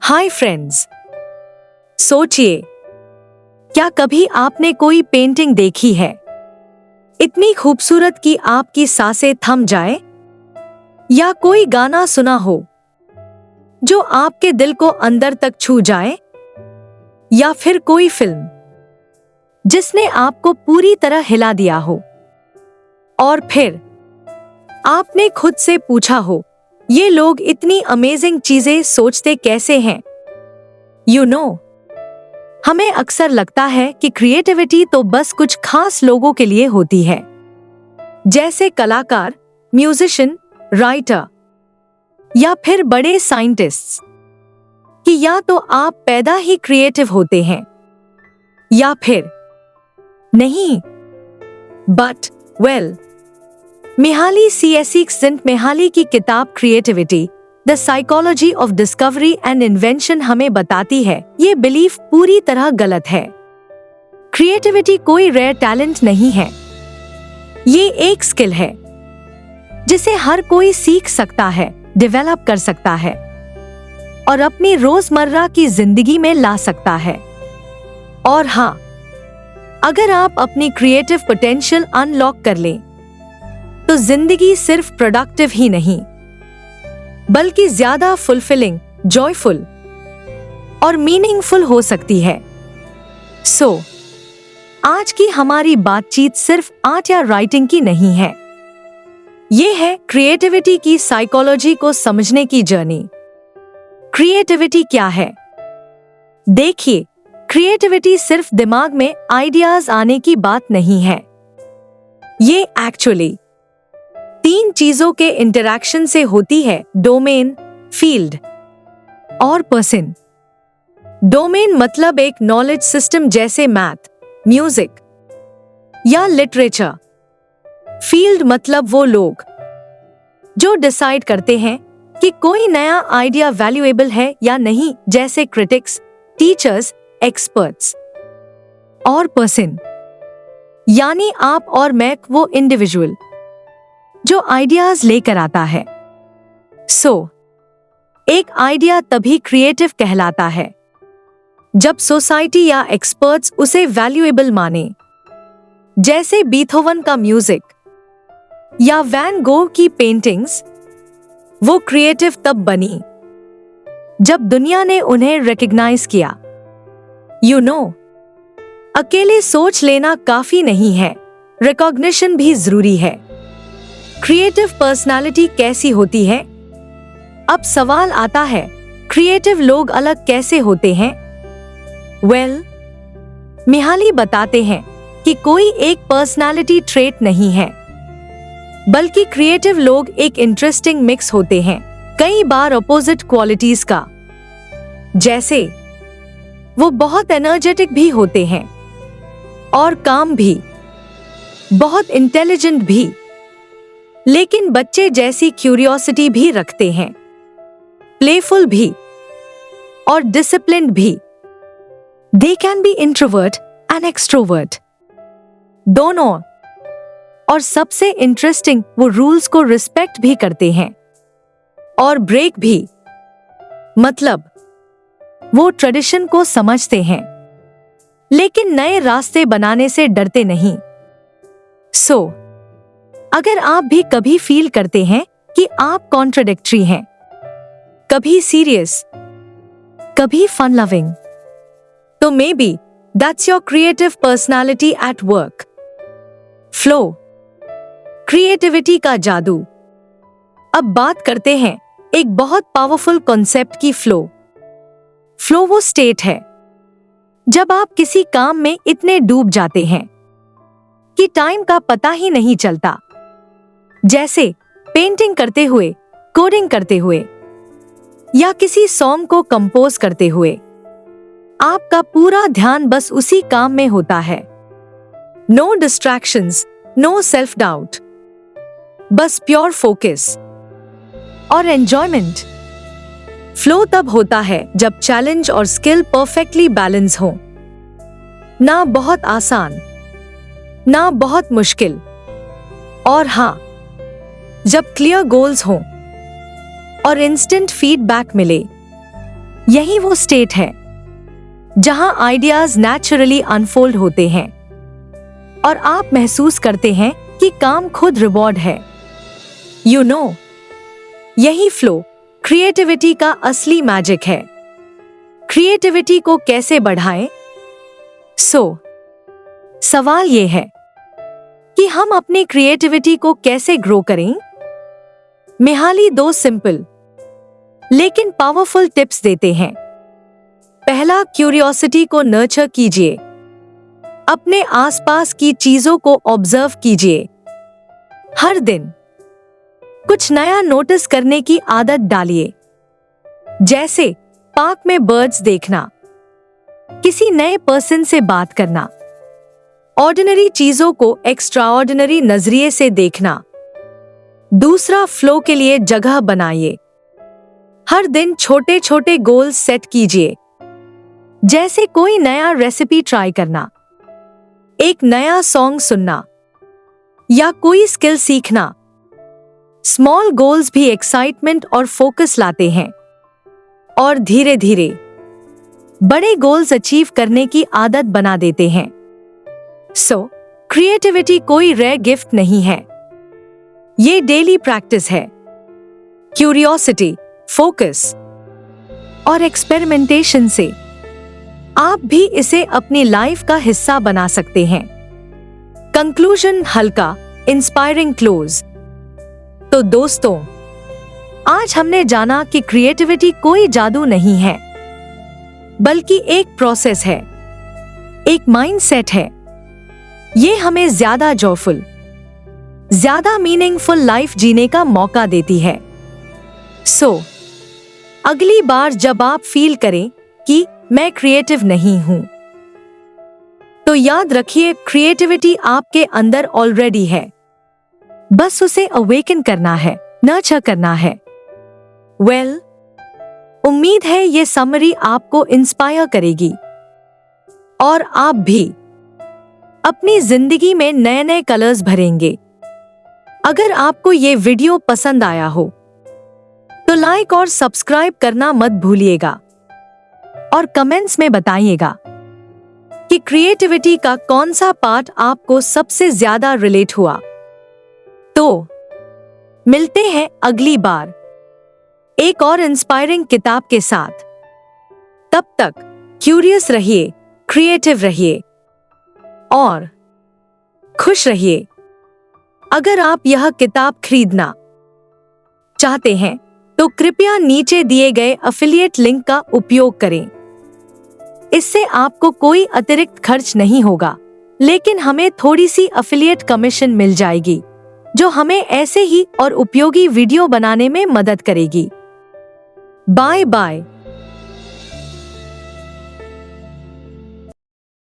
Hi friends, सोचिए, क्या कभी आपने कोई पेंटिंग देखी है इतनी खूबसूरत कि आपकी सांसें थम जाए? या कोई गाना सुना हो जो आपके दिल को अंदर तक छू जाए? या फिर कोई फिल्म जिसने आपको पूरी तरह हिला दिया हो? और फिर आपने खुद से पूछा हो, ये लोग इतनी अमेजिंग चीजें सोचते कैसे हैं? हमें अक्सर लगता है कि क्रिएटिविटी तो बस कुछ खास लोगों के लिए होती है, जैसे कलाकार, म्यूजिशियन, राइटर या फिर बड़े साइंटिस्ट्स, कि या तो आप पैदा ही क्रिएटिव होते हैं या फिर नहीं। बट मिहाली सीएसिक्सेंट मिहाली की किताब creativity the psychology of discovery and invention हमें बताती है ये बिलीफ पूरी तरह गलत है। क्रिएटिविटी कोई रेयर टैलेंट नहीं है, ये एक स्किल है जिसे हर कोई सीख सकता है, डेवलप कर सकता है और अपनी रोजमर्रा की जिंदगी में ला सकता है। और हाँ, अगर आप अपनी क्रिएटिव पोटेंशियल अनलॉक कर लें तो जिंदगी सिर्फ प्रोडक्टिव ही नहीं बल्कि ज्यादा फुलफिलिंग, जॉयफुल और मीनिंगफुल हो सकती है। आज की हमारी बातचीत सिर्फ आर्ट या राइटिंग की नहीं है, ये है क्रिएटिविटी की साइकोलॉजी को समझने की जर्नी। क्रिएटिविटी क्या है? देखिए, क्रिएटिविटी सिर्फ दिमाग में आइडियाज आने की बात नहीं है, ये एक्चुअली 3 चीजों के इंटरैक्शन से होती है: डोमेन, फील्ड और पर्सन। डोमेन मतलब एक नॉलेज सिस्टम जैसे मैथ, म्यूजिक या लिटरेचर। फील्ड मतलब वो लोग जो डिसाइड करते हैं कि कोई नया आइडिया वैल्यूएबल है या नहीं, जैसे क्रिटिक्स, टीचर्स, एक्सपर्ट्स। और पर्सन यानी आप और मैं, वो इंडिविजुअल जो आइडियाज लेकर आता है। एक आइडिया तभी क्रिएटिव कहलाता है जब सोसाइटी या एक्सपर्ट्स उसे वैल्यूएबल माने, जैसे बीथोवन का म्यूजिक या वैन गोग की पेंटिंग्स। वो क्रिएटिव तब बनी जब दुनिया ने उन्हें रिकॉग्नाइज किया। अकेले सोच लेना काफी नहीं है, रिकॉग्निशन भी जरूरी है। क्रिएटिव पर्सनालिटी कैसी होती है? अब सवाल आता है, क्रिएटिव लोग अलग कैसे होते हैं? मिहाली बताते हैं कि कोई एक पर्सनालिटी ट्रेट नहीं है, बल्कि क्रिएटिव लोग एक इंटरेस्टिंग मिक्स होते हैं, कई बार अपोजिट क्वालिटीज का। जैसे वो बहुत एनर्जेटिक भी होते हैं और काम भी, बहुत इंटेलिजेंट भी, लेकिन बच्चे जैसी क्यूरियोसिटी भी रखते हैं, प्लेफुल भी और डिसिप्लिन्ड भी। They can be introvert and extrovert, दोनों। और सबसे इंटरेस्टिंग, वो रूल्स को रिस्पेक्ट भी करते हैं और ब्रेक भी, मतलब वो ट्रेडिशन को समझते हैं लेकिन नए रास्ते बनाने से डरते नहीं। अगर आप भी कभी फील करते हैं कि आप कॉन्ट्रडिक्टरी हैं, कभी सीरियस, कभी फन लविंग, तो may be that's your creative personality at work. Flow, creativity का जादू। अब बात करते हैं एक बहुत पावरफुल कॉन्सेप्ट की, फ्लो वो स्टेट है जब आप किसी काम में इतने डूब जाते हैं कि टाइम का पता ही नहीं चलता, जैसे पेंटिंग करते हुए, कोडिंग करते हुए या किसी सॉन्ग को कंपोज करते हुए। आपका पूरा ध्यान बस उसी काम में होता है। No distractions, no self doubt, बस प्योर फोकस और एंजॉयमेंट। फ्लो तब होता है जब चैलेंज और स्किल परफेक्टली बैलेंस हो, ना बहुत आसान ना बहुत मुश्किल, और हाँ, जब क्लियर गोल्स हों और इंस्टेंट फीडबैक मिले। यही वो स्टेट है जहां आइडियाज नेचुरली अनफोल्ड होते हैं और आप महसूस करते हैं कि काम खुद रिवॉर्ड है। यू नो, यही फ्लो क्रिएटिविटी का असली मैजिक है। क्रिएटिविटी को कैसे बढ़ाएं? सवाल ये है कि हम अपनी क्रिएटिविटी को कैसे ग्रो करें? मिहाली 2 सिंपल लेकिन पावरफुल टिप्स देते हैं। पहला, क्यूरियोसिटी को नर्चर कीजिए। अपने आसपास की चीजों को ऑब्जर्व कीजिए। हर दिन कुछ नया नोटिस करने की आदत डालिए, जैसे पार्क में बर्ड्स देखना, किसी नए पर्सन से बात करना, ऑर्डिनरी चीजों को एक्स्ट्राऑर्डिनरी नजरिए से देखना। दूसरा, फ्लो के लिए जगह बनाइए। हर दिन छोटे छोटे गोल्स सेट कीजिए, जैसे कोई नया रेसिपी ट्राई करना, एक नया सॉन्ग सुनना या कोई स्किल सीखना। स्मॉल गोल्स भी एक्साइटमेंट और फोकस लाते हैं और धीरे धीरे बड़े गोल्स अचीव करने की आदत बना देते हैं। क्रिएटिविटी कोई रेयर गिफ्ट नहीं है, ये डेली प्रैक्टिस है। क्यूरियोसिटी, फोकस और एक्सपेरिमेंटेशन से आप भी इसे अपनी लाइफ का हिस्सा बना सकते हैं। कंक्लूजन, हल्का इंस्पायरिंग क्लोज। तो दोस्तों, आज हमने जाना कि क्रिएटिविटी कोई जादू नहीं है, बल्कि एक प्रोसेस है, एक माइंडसेट है। ये हमें ज्यादा जॉयफुल, ज्यादा मीनिंगफुल लाइफ जीने का मौका देती है। अगली बार जब आप फील करें कि मैं क्रिएटिव नहीं हूं, तो याद रखिए क्रिएटिविटी आपके अंदर ऑलरेडी है, बस उसे अवेकन करना है, नर्चर करना है। उम्मीद है ये समरी आपको इंस्पायर करेगी और आप भी अपनी जिंदगी में नए नए कलर्स भरेंगे। अगर आपको ये वीडियो पसंद आया हो तो लाइक और सब्सक्राइब करना मत भूलिएगा और कमेंट्स में बताइएगा कि क्रिएटिविटी का कौन सा पार्ट आपको सबसे ज्यादा रिलेट हुआ। तो मिलते हैं अगली बार एक और इंस्पायरिंग किताब के साथ। तब तक क्यूरियस रहिए, क्रिएटिव रहिए और खुश रहिए। अगर आप यह किताब खरीदना चाहते हैं तो कृपया नीचे दिए गए अफिलिएट लिंक का उपयोग करें। इससे आपको कोई अतिरिक्त खर्च नहीं होगा, लेकिन हमें थोड़ी सी अफिलिएट कमीशन मिल जाएगी, जो हमें ऐसे ही और उपयोगी वीडियो बनाने में मदद करेगी। Bye bye.